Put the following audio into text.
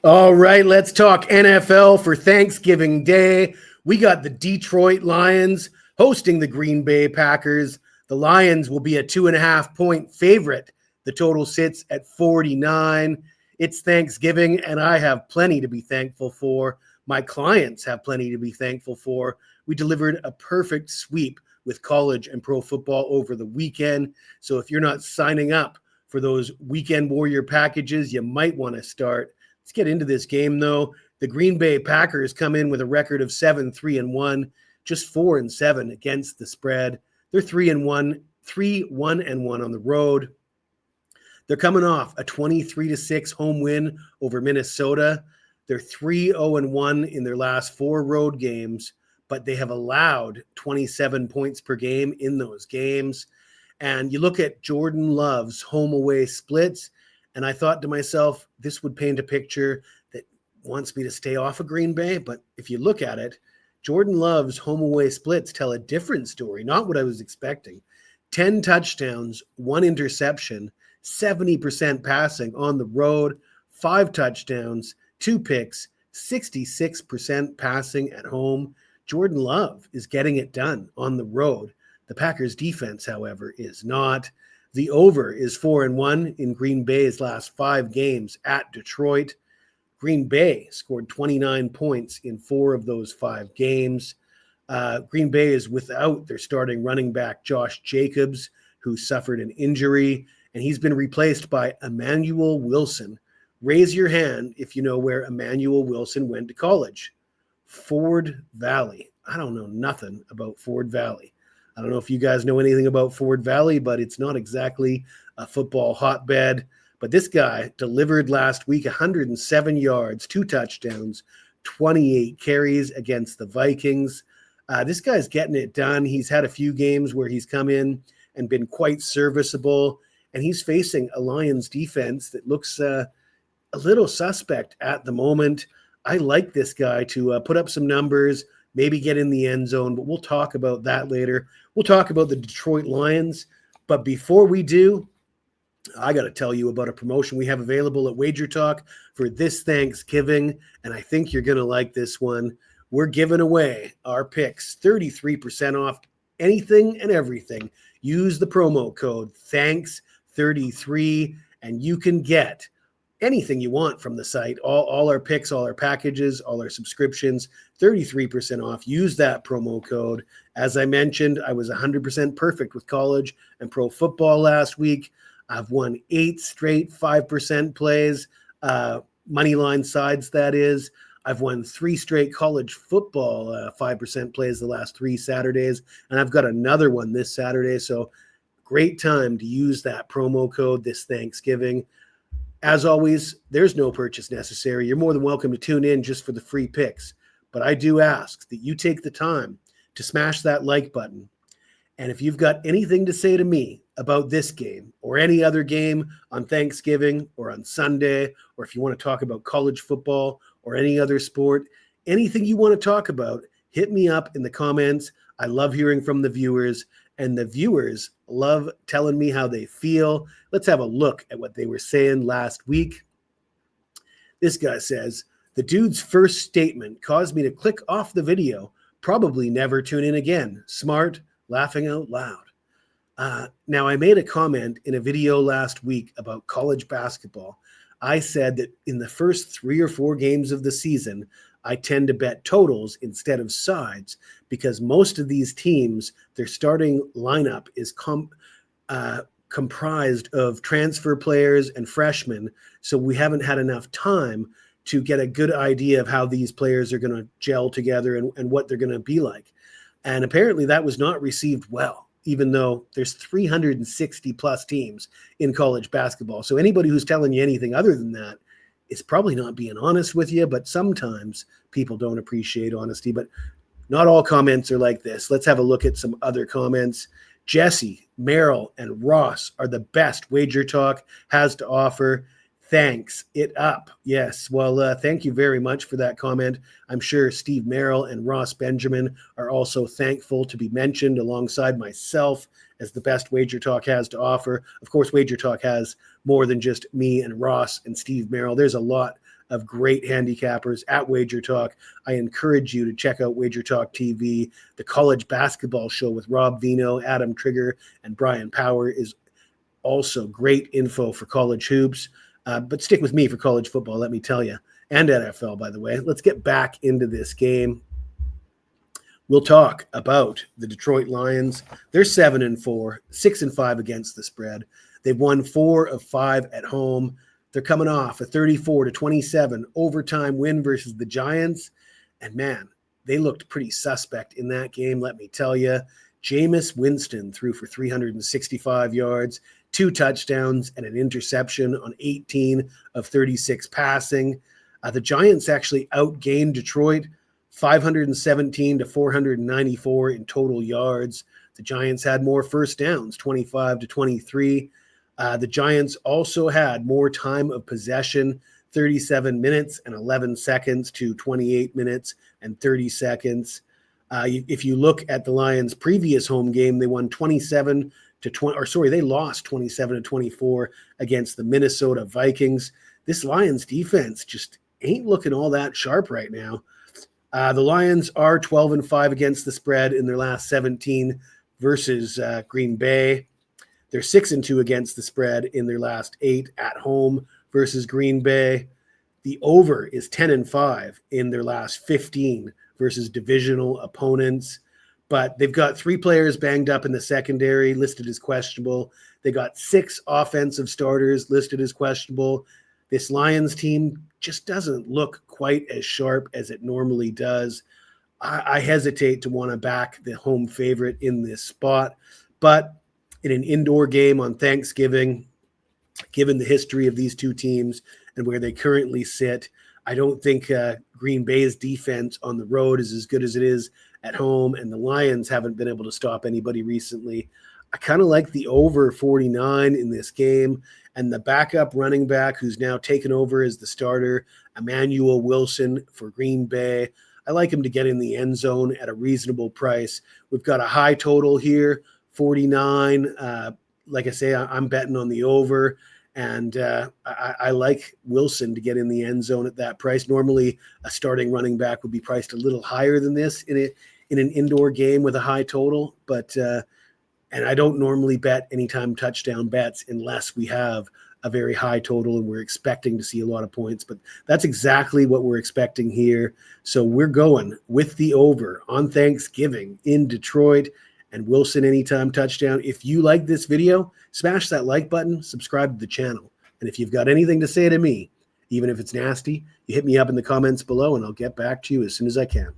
All right, let's talk NFL for Thanksgiving Day. We got the Detroit Lions hosting the Green Bay Packers. The Lions will be a 2.5-point favorite. The total sits at 49. It's Thanksgiving, and I have plenty to be thankful for. My clients have plenty to be thankful for. We delivered a perfect sweep with college and pro football over the weekend. So if you're not signing up for those weekend warrior packages, you might want to start. Let's get into this game, though. The Green Bay Packers come in with a record of 7-3-1, just 4-7 against the spread. They're 3-1 on the road. They're coming off a 23-6 home win over Minnesota. They're 3-0-1 in their last 4 road games, but they have allowed 27 points per game in those games. And you look at Jordan Love's home-away splits, and I thought to myself, this would paint a picture that wants me to stay off of Green Bay. But if you look at it, Jordan Love's home-away splits tell a different story, not what I was expecting. 10 touchdowns, 1 interception, 70% passing on the road, 5 touchdowns, 2 picks, 66% passing at home. Jordan Love is getting it done on the road. The Packers defense, however, is not. The over is 4-1 in Green Bay's last 5 games at Detroit. Green Bay scored 29 points in 4 of those 5 games. Green Bay is without their starting running back, Josh Jacobs, who suffered an injury, and he's been replaced by Emmanuel Wilson. Raise your hand if you know where Emmanuel Wilson went to college. Ford Valley. I don't know nothing about Ford Valley. I don't know if you guys know anything about Ford Valley, but it's not exactly a football hotbed. But this guy delivered last week 107 yards, 2 touchdowns, 28 carries against the Vikings. This guy's getting it done. He's had a few games where he's come in and been quite serviceable, and he's facing a Lions defense that looks a little suspect at the moment. I like this guy to put up some numbers, maybe get in the end zone, but we'll talk about that later. We'll talk about the Detroit Lions, but before we do, I got to tell you about a promotion we have available at WagerTalk for this Thanksgiving, and I think you're going to like this one. We're giving away our picks, 33% off anything and everything. Use the promo code THANKS33, and you can get anything you want from the site, all our picks, all our packages, all our subscriptions, 33% off. Use that promo code. As I mentioned, I was 100% perfect with college and pro football last week. I've won 8 straight 5% plays, money line sides, that is. I've won 3 straight college football 5% plays the last 3 Saturdays, and I've got another one this Saturday. So great time to use that promo code this Thanksgiving. As always, there's no purchase necessary. You're more than welcome to tune in just for the free picks. But I do ask that you take the time to smash that like button. And if you've got anything to say to me about this game or any other game on Thanksgiving or on Sunday, or if you want to talk about college football or any other sport, anything you want to talk about, hit me up in the comments. I love hearing from the viewers, and the viewers love telling me how they feel. Let's have a look at what they were saying last week. This guy says, the dude's first statement caused me to click off the video, probably never tune in again. Smart, laughing out loud. Now, I made a comment in a video last week about college basketball. I said that in the first 3 or 4 games of the season, I tend to bet totals instead of sides because most of these teams, their starting lineup is comprised of transfer players and freshmen. So we haven't had enough time to get a good idea of how these players are going to gel together and what they're going to be like. And apparently that was not received well, even though there's 360 plus teams in college basketball. So anybody who's telling you anything other than that is probably not being honest with you, but sometimes people don't appreciate honesty. But not all comments are like this. Let's have a look at some other comments. Jesse, Merrill, and Ross are the best WagerTalk has to offer. Thanks it up. Yes. Well, thank you very much for that comment. I'm sure Steve Merrill and Ross Benjamin are also thankful to be mentioned alongside myself as the best WagerTalk has to offer. Of course, WagerTalk has more than just me and Ross and Steve Merrill. There's a lot of great handicappers at WagerTalk. I encourage you to check out WagerTalk TV. The college basketball show with Rob Vino, Adam Trigger, and Brian Power is also great info for college hoops. But stick with me for college football, let me tell you, and NFL, by the way. Let's get back into this game. We'll talk about the Detroit Lions. They're 7-4, 6-5 against the spread. They've won 4 of 5 at home. They're coming off a 34-27 overtime win versus the Giants. And man, they looked pretty suspect in that game, let me tell you. Jameis Winston threw for 365 yards, 2 touchdowns, and an interception on 18 of 36 passing. The Giants actually outgained Detroit 517 to 494 in total yards. The Giants had more first downs, 25 to 23. The Giants also had more time of possession, 37 minutes and 11 seconds to 28 minutes and 30 seconds. If you look at the Lions' previous home game, they won 27 to 20, or sorry, they lost 27 to 24 against the Minnesota Vikings. This Lions defense just ain't looking all that sharp right now. The Lions are 12-5 against the spread in their last 17 versus Green Bay. They're 6-2 against the spread in their last 8 at home versus Green Bay. The over is 10-5 in their last 15 versus divisional opponents. But they've got 3 players banged up in the secondary, listed as questionable. They got 6 offensive starters listed as questionable. This Lions team just doesn't look quite as sharp as it normally does. I hesitate to want to back the home favorite in this spot. But in an indoor game on Thanksgiving, given the history of these two teams and where they currently sit, I don't think Green Bay's defense on the road is as good as it is at home, and the Lions haven't been able to stop anybody recently. I kind of like the over 49 in this game, and the backup running back who's now taken over as the starter, Emmanuel Wilson for Green Bay. I like him to get in the end zone at a reasonable price. We've got a high total here, 49. Like I say, I'm betting on the over, and I like Wilson to get in the end zone at that price. Normally, a starting running back would be priced a little higher than this in an indoor game with a high total, but and I don't normally bet anytime touchdown bets unless we have a very high total and we're expecting to see a lot of points. But that's exactly what we're expecting here. So we're going with the over on Thanksgiving in Detroit and Wilson anytime touchdown. If you like this video, smash that like button, subscribe to the channel. And if you've got anything to say to me, even if it's nasty, you hit me up in the comments below and I'll get back to you as soon as I can.